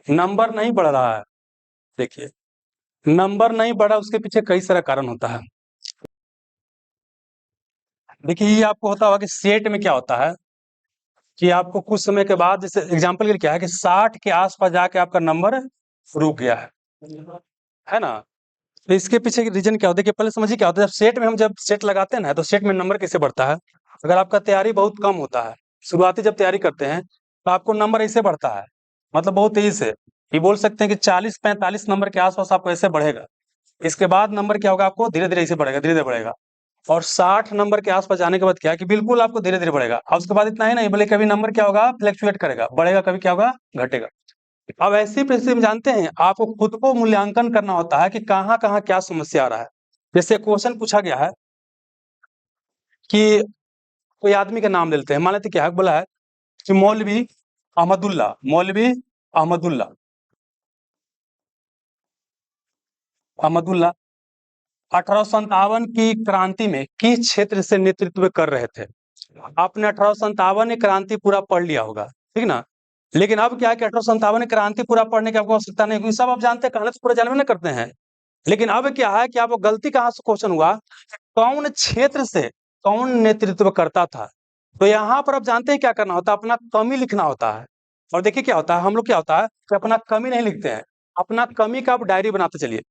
Number नहीं बढ़ रहा है। देखिए, नंबर नहीं बढ़ा, उसके पीछे कई सारा कारण होता है। देखिए, ये आपको होता होगा कि सेट में क्या होता है कि आपको कुछ समय के बाद, जैसे एग्जांपल के लिए क्या है कि 60 के आसपास जाके आपका नंबर रुक गया है ना। तो इसके पीछे रीजन क्या होता है कि पहले समझिए क्या होता है, जब सेट लगाते हैं ना, तो सेट में नंबर कैसे बढ़ता है। अगर आपका तैयारी बहुत कम होता है, शुरुआती जब तैयारी करते हैं, तो आपको नंबर ऐसे बढ़ता है, मतलब बहुत तेजी से। ये बोल सकते हैं कि 40-45 नंबर के आसपास आपको ऐसे बढ़ेगा। इसके बाद नंबर क्या होगा, आपको धीरे धीरे ऐसे बढ़ेगा, धीरे धीरे बढ़ेगा। और 60 नंबर के आसपास जाने के बाद क्या है कि बिल्कुल आपको धीरे धीरे बढ़ेगा। और उसके बाद इतना ही नहीं, बोले कभी नंबर क्या होगा, फ्लक्चुएट करेगा, बढ़ेगा, कभी क्या होगा, घटेगा। अब ऐसी परिस्थिति में जानते हैं, आपको खुद को मूल्यांकन करना होता है कि कहाँ कहाँ क्या समस्या आ रहा है। जैसे क्वेश्चन पूछा गया है कि कोई आदमी का नाम ले लेते हैं, मान लेते क्या है, बोला है कि मौलवी अहमदुल्ला 1857 की क्रांति में किस क्षेत्र से नेतृत्व कर रहे थे। आपने 1857 में क्रांति पूरा पढ़ लिया होगा, ठीक ना। लेकिन अब क्या है कि 1857 में क्रांति पूरा पढ़ने की आपको आवश्यकता नहीं, क्योंकि सब आप जानते हैं, कहानी तो पूरा जानवे ना करते हैं। लेकिन अब क्या है कि आपको गलती कहाँ से क्वेश्चन हुआ, कौन क्षेत्र से कौन नेतृत्व करता था। तो यहाँ पर आप जानते हैं क्या करना होता है, अपना कमी लिखना होता है। और देखिए क्या होता है, हम लोग क्या होता है कि अपना कमी नहीं लिखते हैं, अपना कमी का आप डायरी बनाते चलिए।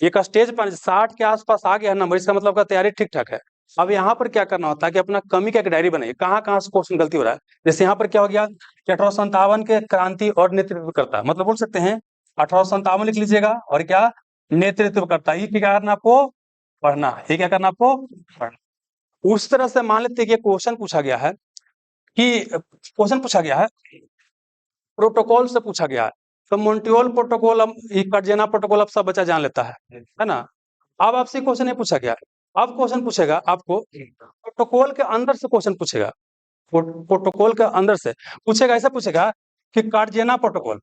एक स्टेज पर 60 के आसपास आ गया नंबर, इसका मतलब का तैयारी ठीक ठाक है। अब यहाँ पर क्या करना होता है कि अपना कमी का एक डायरी बनाइए, कहाँ कहाँ से क्वेश्चन गलती हो रहा है। जैसे यहाँ पर क्या हो गया कि 1857 के क्रांति और नेतृत्व करता है, मतलब बोल सकते हैं 1857 लिख लीजिएगा, और क्या, नेतृत्व करता है। ये क्या करना आपको, पढ़ना। ये क्या करना आपको, पढ़ना। उस तरह से मान लेते हैं कि क्वेश्चन पूछा गया है प्रोटोकॉल से पूछा गया है। तो मोन्टियोल प्रोटोकॉल, कार्जेना प्रोटोकॉल अब सब बच्चा जान लेता है ना। अब आपसे क्वेश्चन नहीं पूछा गया, अब क्वेश्चन पूछेगा आपको प्रोटोकॉल के अंदर से, क्वेश्चन पूछेगा प्रोटोकॉल के अंदर से पूछेगा, ऐसा पूछेगा कि कार्जेना प्रोटोकॉल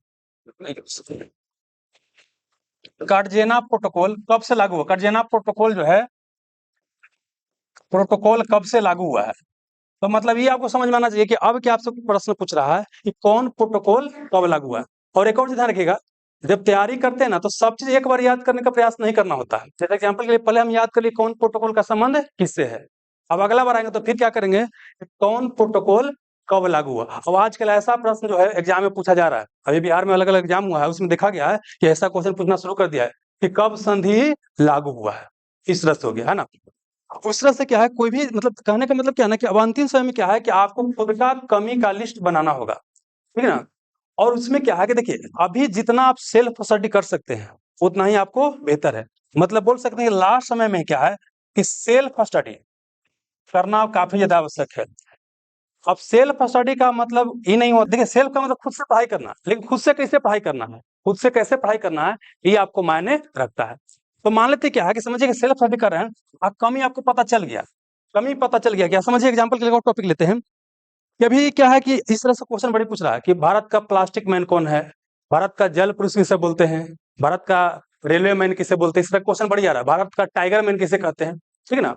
कब से लागू हुआ। कार्जेना प्रोटोकॉल जो है, प्रोटोकॉल कब से लागू हुआ है। तो मतलब ये आपको समझ में आना चाहिए कि अब क्या आपसे प्रश्न पूछ रहा है कि कौन प्रोटोकॉल कब लागू हुआ है। और एक और चीज ध्यान रखिएगा, जब तैयारी करते हैं ना, तो सब चीज एक बार याद करने का प्रयास नहीं करना होता है। जैसे एग्जाम्पल के लिए पहले हम याद कर लिए कौन प्रोटोकॉल का संबंध किससे है। अब अगला बार आएंगे तो फिर क्या करेंगे, कौन प्रोटोकॉल कब लागू हुआ। अब आजकल ऐसा प्रश्न जो है एग्जाम में पूछा जा रहा है, अभी बिहार में अलग अलग एग्जाम हुआ है, उसमें देखा गया है कि ऐसा क्वेश्चन पूछना शुरू कर दिया है कि कब संधि लागू हुआ है। इस तरह से हो गया है ना। उस तरह से क्या है, कोई भी मतलब कहने का मतलब क्या है ना कि अब अंतिम समय में क्या है कि आपको खुद का कमी का लिस्ट बनाना होगा, ठीक है ना। और उसमें क्या है कि देखिए, अभी जितना आप सेल्फ स्टडी कर सकते हैं उतना ही आपको बेहतर है। मतलब बोल सकते हैं कि लास्ट समय में क्या है कि सेल्फ स्टडी करना काफी ज्यादा आवश्यक है। अब सेल्फ स्टडी का मतलब ये नहीं होता, देखिए सेल्फ का मतलब खुद से पढ़ाई करना, लेकिन खुद से कैसे पढ़ाई करना है, खुद से कैसे पढ़ाई करना है, ये आपको मायने रखता है। तो मान लेते क्या है कि समझिए कि सेल्फ स्टडी कर रहे हैं, आप कमी आपको पता चल गया, कमी पता चल गया क्या, समझिए एग्जाम्पल के लिए टॉपिक लेते हैं कि अभी क्या है कि इस तरह से क्वेश्चन बड़ी पूछ रहा है कि भारत का प्लास्टिक मैन कौन है, भारत का जल पुरुष किसे बोलते हैं, भारत का रेलवे मैन किसे बोलते हैं। इस तरह क्वेश्चन बढ़ जा रहा है, भारत का टाइगर मैन किसे कहते हैं, ठीक है ना।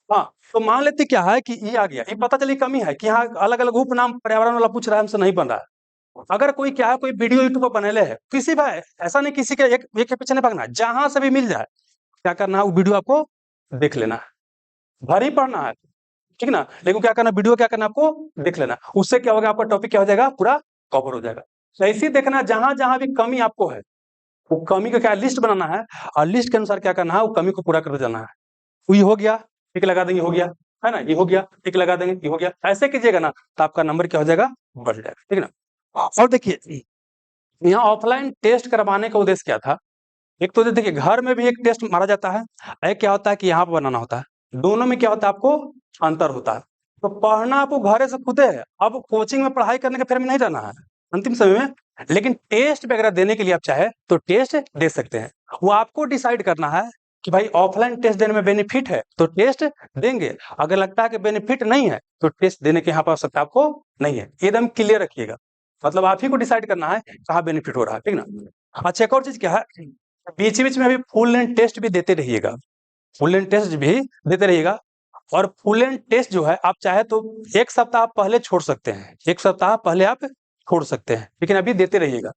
हाँ, तो मान लेते क्या है कि ये आ गया, ये पता चली कमी है कि यहाँ अलग अलग उपनाम पर्यावरण वाला पूछ रहा है, हमसे नहीं बन रहा है। अगर कोई क्या है, कोई वीडियो यूट्यूब पर बनेले है, किसी भाई ऐसा नहीं, किसी के एक के पीछे नहीं भागना, जहां से भी मिल जाए क्या करना है, वो वीडियो आपको देख लेना है, भर ही पढ़ना है, ठीक ना। लेकिन क्या करना, वीडियो क्या करना आपको देख लेना, उससे क्या होगा, आपका टॉपिक क्या हो जाएगा, पूरा कवर हो जाएगा। तो ऐसे ही देखना, जहां जहां भी कमी आपको है, वो कमी का क्या लिस्ट बनाना है, और लिस्ट के अनुसार क्या करना है, वो कमी को पूरा कर जाना है। तो ये हो गया, टिक लगा देंगे, हो गया है ना, ये हो गया, टिक लगा देंगे, ये हो गया। ऐसे कीजिएगा ना, तो आपका नंबर क्या हो जाएगा, बढ़ जाएगा, ठीक है ना। और देखिए, यहाँ ऑफलाइन टेस्ट करवाने का उद्देश्य क्या था। एक तो देखिए, घर में भी एक टेस्ट मारा जाता है, एक क्या होता है कि यहाँ पर बनाना होता है, दोनों में क्या होता है, आपको अंतर होता है। तो पढ़ना आपको घर से खुद है, अब कोचिंग में पढ़ाई करने के फेर में नहीं रहना है अंतिम समय में। लेकिन टेस्ट वगैरह देने के लिए आप चाहे तो टेस्ट दे सकते हैं, वो आपको डिसाइड करना है कि भाई ऑफलाइन टेस्ट देने में बेनिफिट है तो टेस्ट देंगे, अगर लगता है कि बेनिफिट नहीं है तो टेस्ट देने के यहाँ पर आवश्यकता आपको नहीं है। एकदम क्लियर रखिएगा, मतलब आप ही को डिसाइड करना है कहाँ बेनिफिट हो रहा है, ठीक ना। अच्छा, एक और चीज क्या है, बीच बीच में अभी फुल लेंथ टेस्ट भी देते रहिएगा, फुल लेंथ टेस्ट भी देते रहिएगा। और फुल लेंथ टेस्ट जो है, आप चाहे तो एक सप्ताह पहले छोड़ सकते हैं, एक सप्ताह पहले आप छोड़ सकते हैं, लेकिन अभी देते रहिएगा।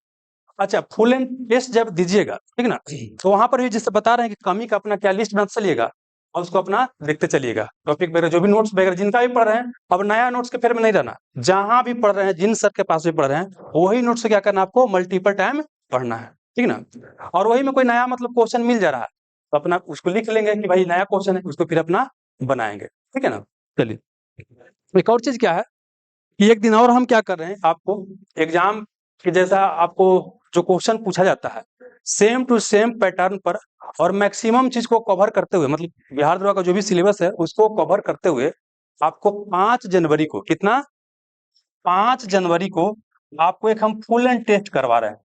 अच्छा, फुल एंड टेस्ट जब दीजिएगा, ठीक ना, तो वहां पर भी जिससे बता रहे हैं कि कमी का अपना क्या लिस्ट बना चलिएगा और उसको अपना देखते चलिएगा। टॉपिक वगैरह जो भी नोट्स वगैरह जिनका भी पढ़ रहे हैं, अब नया नोट्स के फेर में नहीं रहना। जहां भी पढ़ रहे हैं, जिन सर के पास भी पढ़ रहे हैं, वही नोट्स से क्या करना है आपको, मल्टीपल टाइम पढ़ना है, ठीक ना। और वही में कोई नया मतलब क्वेश्चन मिल जा रहा है तो अपना उसको लिख लेंगे कि भाई नया क्वेश्चन है, उसको फिर अपना बनाएंगे, ठीक है ना। चलिए, एक और चीज क्या है कि एक दिन और हम क्या कर रहे हैं, आपको एग्जाम के जैसा आपको जो क्वेश्चन पूछा जाता है सेम टू सेम पैटर्न पर और मैक्सिमम चीज को कवर करते हुए, मतलब बिहार द्वारा का जो भी सिलेबस है उसको कवर करते हुए आपको 5 जनवरी को, कितना, 5 जनवरी को आपको एक हम फुल एंड टेस्ट करवा रहे हैं।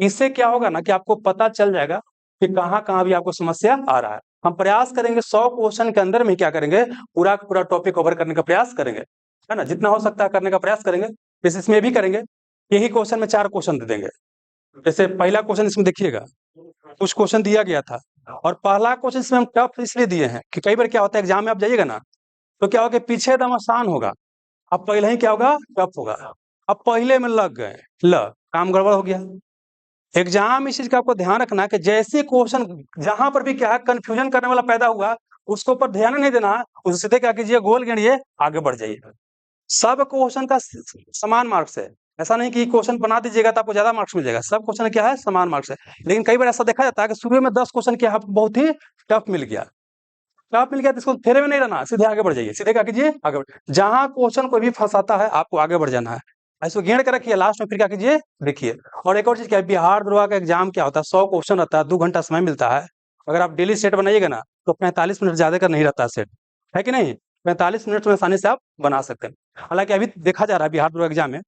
इससे क्या होगा ना कि आपको पता चल जाएगा कि कहाँ कहाँ भी आपको समस्या आ रहा है। हम प्रयास करेंगे 100 क्वेश्चन के अंदर में क्या करेंगे, पूरा का पूरा टॉपिक कवर करने का प्रयास करेंगे, है ना, जितना हो सकता है करने का प्रयास करेंगे। जैसे इसमें भी करेंगे, यही क्वेश्चन में 4 क्वेश्चन दे देंगे। जैसे पहला क्वेश्चन इसमें देखिएगा, कुछ क्वेश्चन दिया गया था और पहला क्वेश्चन इसमें हम टफ इसलिए दिए हैं कि कई बार क्या होता है एग्जाम में आप जाइएगा ना तो क्या होगा, पीछे एकदम आसान होगा, अब पहले ही क्या होगा, टफ होगा। अब पहले में लग गए, काम गड़बड़ हो गया। एग्जाम इस चीज का आपको ध्यान रखना है कि जैसे क्वेश्चन जहां पर भी क्या है कंफ्यूजन करने वाला पैदा हुआ, उसके ऊपर ध्यान नहीं देना है, उससे सीधे क्या कीजिए, गोल गिनिए, आगे बढ़ जाइए। सब क्वेश्चन का समान मार्क्स है, ऐसा नहीं कि क्वेश्चन बना दीजिएगा तो आपको ज्यादा मार्क्स मिल जाएगा। सब क्वेश्चन क्या है, समान मार्क्स है। लेकिन कई बार ऐसा देखा जाता है कि शुरू में 10 क्वेश्चन क्या आपको बहुत ही टफ मिल गया, टफ मिल गया तो इसको फेरे में नहीं रहना, सीधे आगे बढ़ जाइए, सीधे क्या कीजिए, आगे बढ़। जहां क्वेश्चन कोई भी फंसाता है आपको आगे बढ़ जाना है, ऐसे घेर कर रखिए, लास्ट में फिर क्या कीजिए, देखिए। और एक और चीज क्या है, बिहार द्रोह का एग्जाम क्या होता है, 100 क्वेश्चन रहता है, 2 घंटा समय मिलता है। अगर आप डेली सेट बनाइएगा ना तो 45 मिनट ज्यादा का नहीं रहता सेट, है कि नहीं, 45 मिनट में आसानी से आप बना सकते हैं। हालांकि अभी देखा जा रहा है बिहार द्रोह एग्जाम में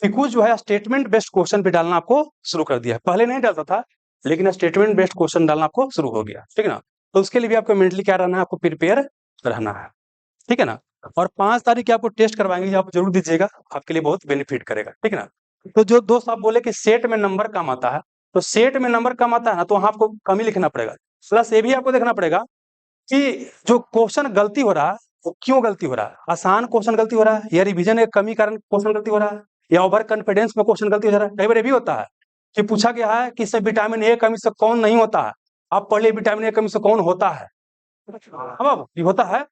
कुछ जो है स्टेटमेंट बेस्ड क्वेश्चन भी डालना आपको शुरू कर दिया है, पहले नहीं डालता था, लेकिन स्टेटमेंट बेस्ड क्वेश्चन डालना आपको शुरू हो गया, ठीक है ना। तो उसके लिए भी आपको मेंटली क्या रहना है, आपको प्रिपेयर रहना है, ठीक है ना। और 5 तारीख की आपको टेस्ट करवाएंगे, आप जरूर दीजिएगा, आपके लिए बहुत बेनिफिट करेगा, ठीक है ना। तो जो दोस्त आप बोले कि सेट में नंबर कम आता है, तो सेट में नंबर कम आता है ना तो वहां आपको कम ही लिखना पड़ेगा। प्लस ये भी आपको देखना पड़ेगा कि जो क्वेश्चन गलती हो रहा है वो क्यों गलती हो रहा है, आसान क्वेश्चन गलती हो रहा है या रिवीजन के कमी कारण क्वेश्चन गलती हो रहा है या ओवर कॉन्फिडेंस में क्वेश्चन गलती हो जा रहा है। कई बार ये भी होता है कि पूछा गया है कि इसमें विटामिन ए कमी से कौन नहीं होता है, आप पढ़ लिए विटामिन ए कमी से कौन होता है, अब ये होता है।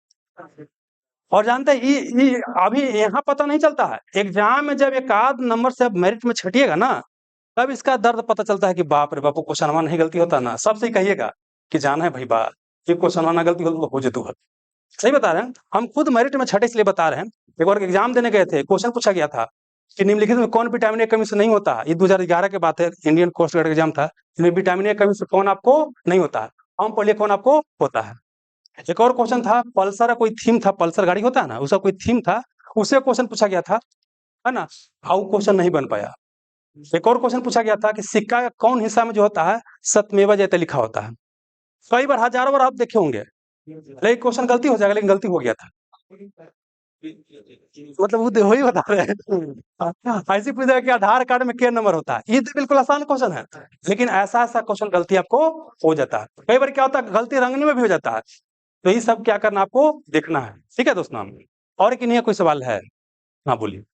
और जानते हैं ये अभी यहाँ पता नहीं चलता है, एग्जाम में जब एक आध नंबर से आप मेरिट में छटिएगा ना तब इसका दर्द पता चलता है कि बाप रे बाप, क्वेश्चन नहीं गलती होता ना, सबसे कहिएगा कि जाना है भाई बात, ये क्वेश्चन ना गलती हो जेतु है। सही बता रहे हैं, हम खुद मेरिट में छठे इसलिए बता रहे हैं। एक बार एग्जाम देने गए थे, क्वेश्चन पूछा गया था कि निम्नलिखित में कौन विटामिन ए कमी से नहीं होता है, ये 2011 के बात है, इंडियन कोस्ट गार्ड एग्जाम था, इसमें विटामिन ए कमी से कौन आपको नहीं होता है, हम पढ़िए कौन आपको होता है। एक और क्वेश्चन था, पल्सर का कोई थीम था, पल्सर गाड़ी होता है ना, उसका कोई थीम था, उससे क्वेश्चन पूछा गया था, है ना, और क्वेश्चन नहीं बन पाया। एक और क्वेश्चन पूछा गया था कि सिक्का का कौन हिस्सा में जो होता है सत्यमेवा जयते लिखा होता है। कई बार, हजारों बार आप देखे होंगे, लेकिन क्वेश्चन गलती हो जाएगा, लेकिन गलती हो गया था, मतलब वो ही बता रहे हैं। ऐसे पूछा कि आधार कार्ड में क्या नंबर होता है, ये तो बिल्कुल आसान क्वेश्चन है, लेकिन ऐसा ऐसा क्वेश्चन गलती आपको हो जाता है। कई बार क्या होता है, गलती रंगने में भी हो जाता है। तो ये सब क्या करना आपको देखना है, ठीक है दोस्तों। और कि नहीं, कोई सवाल है, हाँ बोलिए।